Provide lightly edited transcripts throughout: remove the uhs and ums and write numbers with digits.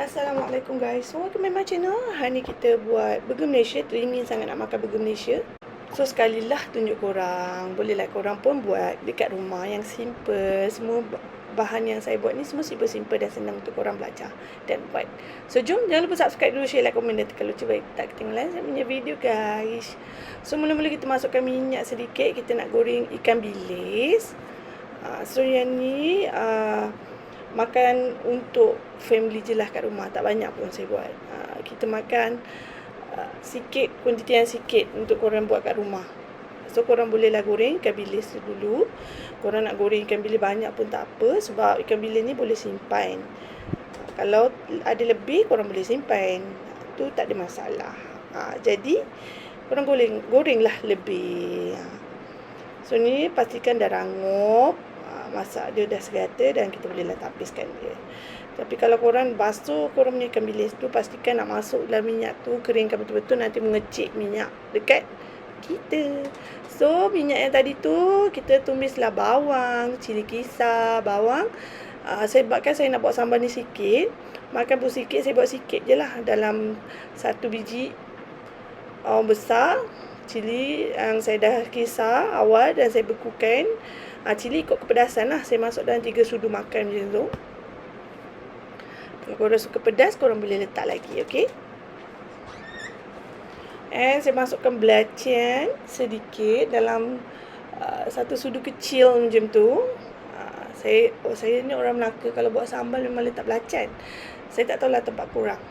Assalamualaikum guys. So, welcome to my channel. Hari ni kita buat burger Malaysia. Teringin sangat nak makan burger Malaysia. So, sekalilah tunjuk korang. Bolehlah korang pun buat dekat rumah yang simple. Semua bahan yang saya buat ni semua simple-simple dan senang untuk korang belajar dan buat. So, jom. Jangan lupa subscribe dulu, share, like, komen dan tekan lonceng bagi tak ketinggalan saya punya video guys. So, mula-mula kita masukkan minyak sedikit. Kita nak goreng ikan bilis. So, yang ni makan untuk family je lah kat rumah. Tak banyak pun saya buat. Kita makan sikit, kuantiti yang sikit untuk korang buat kat rumah. So korang bolehlah goreng ikan bilis dulu. Korang nak goreng ikan bilis banyak pun tak apa, sebab ikan bilis ni boleh simpan. Kalau ada lebih korang boleh simpan, tu tak ada masalah. Jadi korang gorenglah lebih. So ni pastikan dah rangup, masak dia dah serata dan kita bolehlah tapiskan dia. Tapi kalau korang basuh korang punya ikan bilis tu, pastikan nak masuk dalam minyak tu, keringkan betul-betul, nanti mengecik minyak dekat kita. So minyak yang tadi tu kita tumislah bawang, cili kisar, bawang. Sebabkan saya nak buat sambal ni sikit, makan pun sikit, saya buat sikit je lah. Dalam 1 biji bawang besar, cili yang saya dah kisar awal dan saya bekukan. Cili ikut kepedasan lah. Saya masuk dalam 3 sudu makan macam tu. Kalau korang suka pedas, korang boleh letak lagi, okey? And saya masukkan belacan sedikit dalam 1 sudu kecil macam tu. Saya ni orang Melaka, kalau buat sambal memang letak belacan. Saya tak tahulah tempat korang.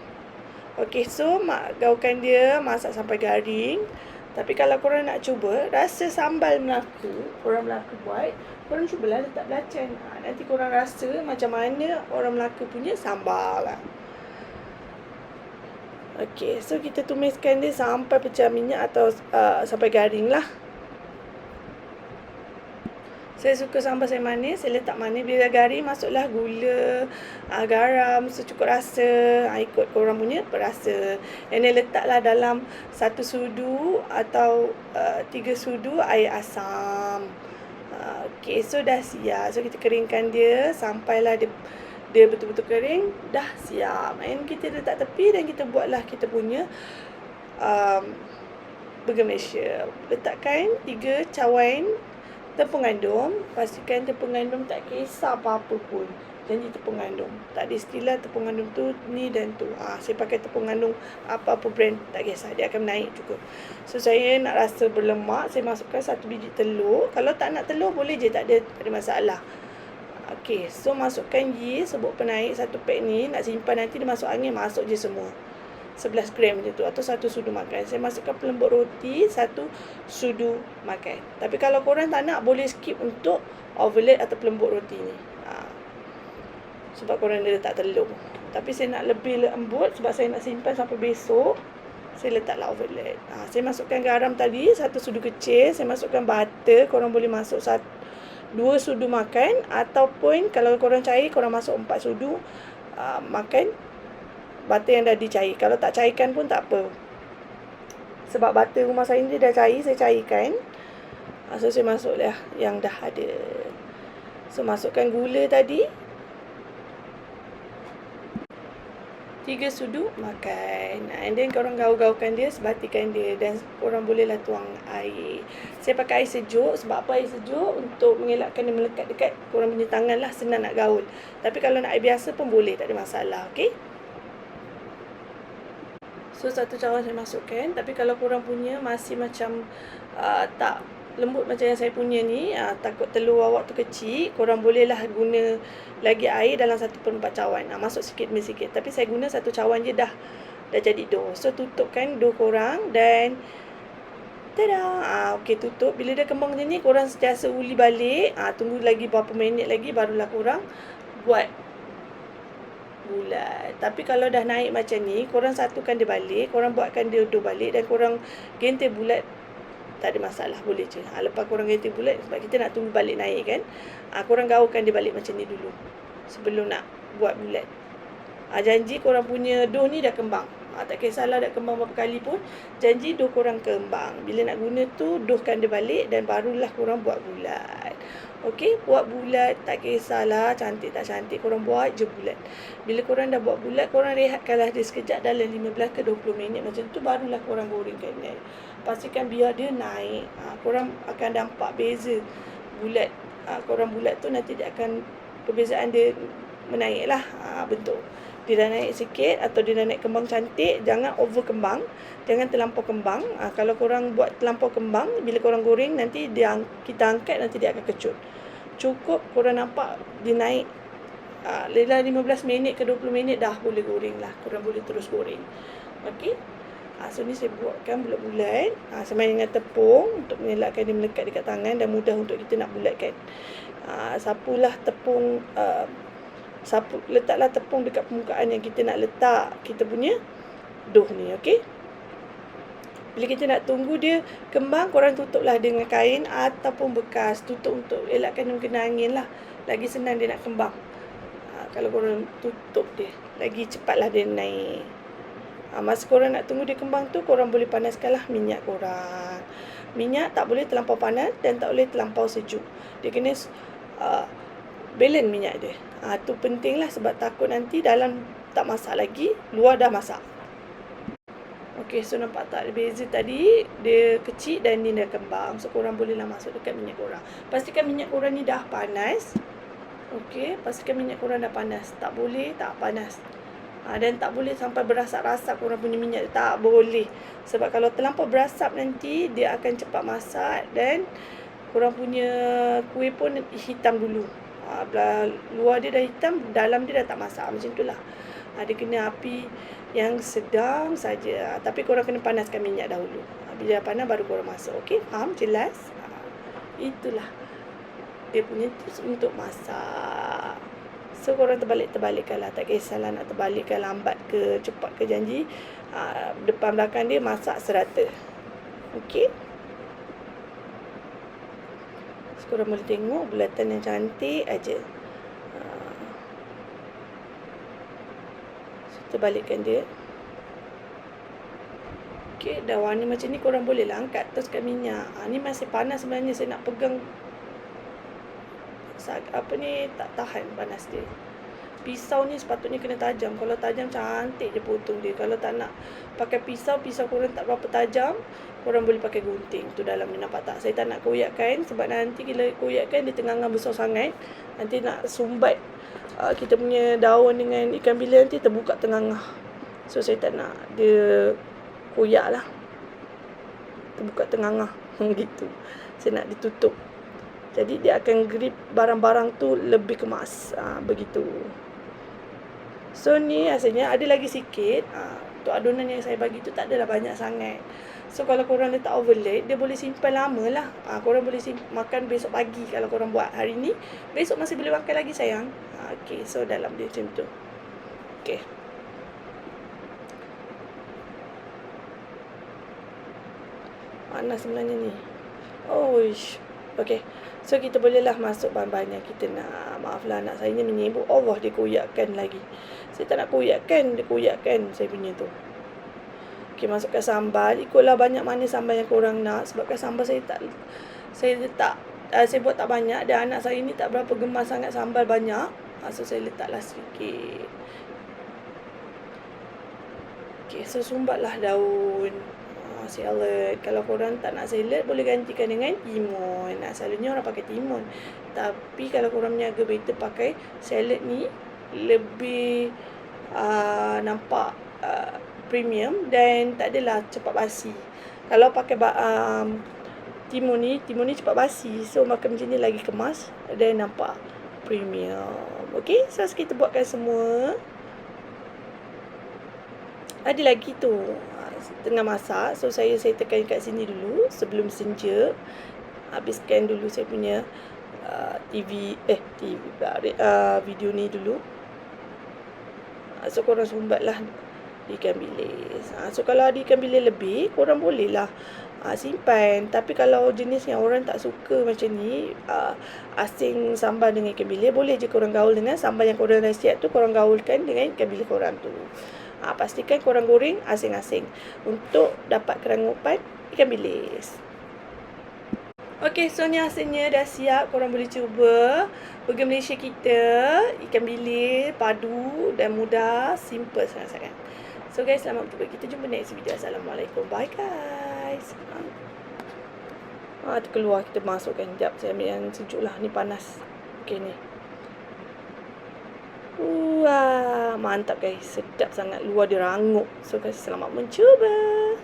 Okey, so gaulkan dia, masak sampai garing. Tapi kalau korang nak cuba rasa sambal Melaka, orang Melaka buat, korang cubalah letak belacan. Nanti korang rasa macam mana orang Melaka punya sambal lah. Okey, so kita tumiskan dia sampai pecah minyak atau sampai garing lah. Saya suka sambal saya manis, saya letak manis. Bila dah garing, masuklah gula, garam secukup rasa, ikut korang punya perasa. Yang ni letaklah dalam 1 sudu atau 3 sudu air asam. Okey, so dah siap. So kita keringkan dia sampailah dia betul-betul kering, dah siap. And kita letak tepi dan kita buatlah kita punya burger Malaysia. Letakkan 3 cawan tepung gandum. Pastikan tepung gandum tak kisar apa-apa pun. Janji tepung gandum. Tak ada istilah tepung gandum tu, ni dan tu. Saya pakai tepung gandum apa-apa brand, tak kisah. Dia akan naik cukup. So, saya nak rasa berlemak, saya masukkan 1 biji telur. Kalau tak nak telur, boleh je. Tak ada masalah. Okey, so masukkan yeast, sebut penaik 1 pack ni. Nak simpan nanti dia masuk angin, masuk je semua. 11 gram macam tu, atau 1 sudu makan. Saya masukkan pelembut roti 1 sudu makan. Tapi kalau korang tak nak, boleh skip untuk overload atau pelembut roti ni. Sebab korang dia letak telur. Tapi saya nak lebih lembut sebab saya nak simpan sampai besok. Saya letaklah overload. Saya masukkan garam tadi 1 sudu kecil. Saya masukkan butter. Korang boleh masuk 2 sudu makan, ataupun kalau korang cair, korang masuk 4 sudu makan butter yang dah dicair. Kalau tak cairkan pun tak apa, sebab butter rumah saya ni dah cair, saya cairkan. So saya masuklah yang dah ada. So masukkan gula tadi 3 sudu makan. And then korang gaul-gaulkan dia, sebatikan dia. Dan korang bolehlah tuang air. Saya pakai air sejuk. Sebab apa air sejuk? Untuk mengelakkan dia melekat dekat korang punya tangan lah. Senang nak gaul. Tapi kalau nak air biasa pun boleh, tak ada masalah. Okay? So 1 cawan saya masukkan. Tapi kalau korang punya masih macam tak lembut macam yang saya punya ni, takut telur awak tu kecil, korang bolehlah guna lagi air dalam 1/4 cawan. Masuk sikit demi sikit. Tapi saya guna 1 cawan je dah jadi dough. So tutupkan dough korang dan tada! Okey, tutup. Bila dah kembang macam ni, korang sentiasa uli balik. Tunggu lagi berapa minit lagi, barulah korang buat bulat. Tapi kalau dah naik macam ni, korang satukan dia balik, korang buatkan dia dough balik dan korang gentil bulat. Tak ada masalah, boleh je. Lepas korang gentil bulat, sebab kita nak tunggu balik naik kan. Korang gaulkan dia balik macam ni dulu, sebelum nak buat bulat. Janji korang punya dough ni dah kembang. Tak kisahlah dah kembang berapa kali pun, janji dough korang kembang. Bila nak guna tu, doughkan dia balik dan barulah korang buat bulat. Okey, buat bulat, tak kisahlah cantik tak cantik, korang buat je bulat. Bila korang dah buat bulat, korang rehatkanlah dia sekejap dalam 15 ke 20 minit. Macam tu barulah korang gorengkan dia. Pastikan biar dia naik. Korang akan nampak beza bulat. Korang bulat tu nanti dia akan, perbezaan dia menaik lah bentuk. Dia dah naik sikit atau dia dah naik kembang cantik, jangan over kembang, jangan terlampau kembang. Kalau korang buat terlampau kembang, bila korang goreng nanti kita angkat, nanti dia akan kecut. Cukup korang nampak dia naik dalam 15 minit ke 20 minit dah boleh goreng lah. Korang boleh terus goreng. Okey. So ni saya buatkan bulat-bulat sama dengan tepung untuk mengelakkan dia melekat dekat tangan dan mudah untuk kita nak bulatkan. Sapulah tepung, letaklah tepung dekat permukaan yang kita nak letak kita punya dough ni. Okey. Bila kita nak tunggu dia kembang, korang tutuplah dengan kain ataupun bekas. Tutup untuk elakkan dia kena angin lah. Lagi senang dia nak kembang. Kalau korang tutup dia, lagi cepatlah dia naik. Masa korang nak tunggu dia kembang tu, korang boleh panaskanlah minyak korang. Minyak tak boleh terlampau panas dan tak boleh terlampau sejuk. Dia kena balance minyak dia. Tu penting lah, sebab takut nanti dalam tak masak lagi, luar dah masak. Okey, so nampak tak beza tadi? Dia kecil dan ni dah kembang. So korang bolehlah masuk dekat minyak korang. Pastikan minyak korang ni dah panas. Okey, pastikan minyak korang dah panas. Tak boleh tak panas. Dan tak boleh sampai berasap-rasap korang punya minyak. Tak boleh. Sebab kalau terlampau berasap nanti, dia akan cepat masak dan korang punya kuih pun hitam dulu. Luar dia dah hitam, dalam dia dah tak masak. Macam itulah. Dia kena api yang sedang saja. Tapi korang kena panaskan minyak dahulu. Bila dah panas baru korang masuk. Okey, faham? Jelas? Itulah dia punya tips untuk masak. So korang terbalik-terbalikkan lah. Tak kisahlah nak terbalikkan lambat ke cepat ke, janji depan belakang dia masak serata. Okey. So korang boleh tengok bulatan yang cantik aja. So terbalikkan dia. Okey, dah warna macam ni, korang boleh lah angkat teruskan minyak. Ni masih panas sebenarnya, saya nak pegang tak tahan panas dia. Pisau ni sepatutnya kena tajam. Kalau tajam cantik je potong dia. Kalau tak nak pakai pisau korang tak berapa tajam, korang boleh pakai gunting. Tu dalam ni, nampak tak? Saya tak nak koyakkan sebab nanti bila koyakkan dia tengah besar sangat, nanti nak sumbat kita punya daun dengan ikan bilis nanti terbuka tengah. So saya tak nak dia koyak lah, terbuka tengah gitu. Saya nak ditutup. Jadi dia akan grip barang-barang tu lebih kemas. Begitu. So ni asalnya ada lagi sikit. Untuk adunan yang saya bagi tu tak adalah banyak sangat. So kalau korang letak overload, dia boleh simpan lama lah. Korang boleh makan besok pagi kalau korang buat hari ni. Besok masih boleh makan lagi sayang. Okay, so dalam dia macam tu. Okay. Mana sebenarnya ni? Okay. So kita bolehlah masuk bahan-bahan yang kita nak. Maaflah anak saya ni menyibuk. Allah, dia koyakkan lagi. Saya tak nak koyakkan, dia koyakkan saya punya tu. Okay, masukkan sambal. Ikutlah banyak mana sambal yang korang nak. Sebabkan sambal saya buat tak banyak. Dan anak saya ni tak berapa gemar sangat sambal banyak. So saya letaklah sedikit. Okay, so sumbatlah daun salad. Kalau korang tak nak salad, boleh gantikan dengan timun. Selalunya orang pakai timun. Tapi kalau korang berniaga, better pakai salad ni. Lebih nampak premium dan tak adalah cepat basi. Kalau pakai timun ni cepat basi. So makan macam ni lagi kemas dan nampak premium. Okay, so kita buatkan semua. Ada lagi tu tengah masak. So saya tekan kat sini dulu sebelum senja. Habiskan dulu saya punya video ni dulu. So korang sumbatlah ikan bilis. So kalau ada ikan bilis lebih, korang bolehlah simpan. Tapi kalau jenis yang orang tak suka macam ni, asing sambal dengan ikan bilis, boleh je korang gaul dengan sambal yang korang dah siap tu, korang gaulkan dengan ikan bilis korang tu. Pastikan korang goreng asing-asing untuk dapat kerangupan ikan bilis. Okey, so ni hasilnya dah siap. Korang boleh cuba. Burger Malaysia kita, ikan bilis, padu dan mudah, simple sangat-sangat. So guys, selamat berjumpa. Kita jumpa next video. Assalamualaikum. Bye guys. Terkeluar, kita masukkan. Sekejap, saya ambil yang sejuk lah. Ni panas. Okey ni. Wah, mantap guys. Sedap sangat. Luar dia rangup. So guys, selamat mencuba.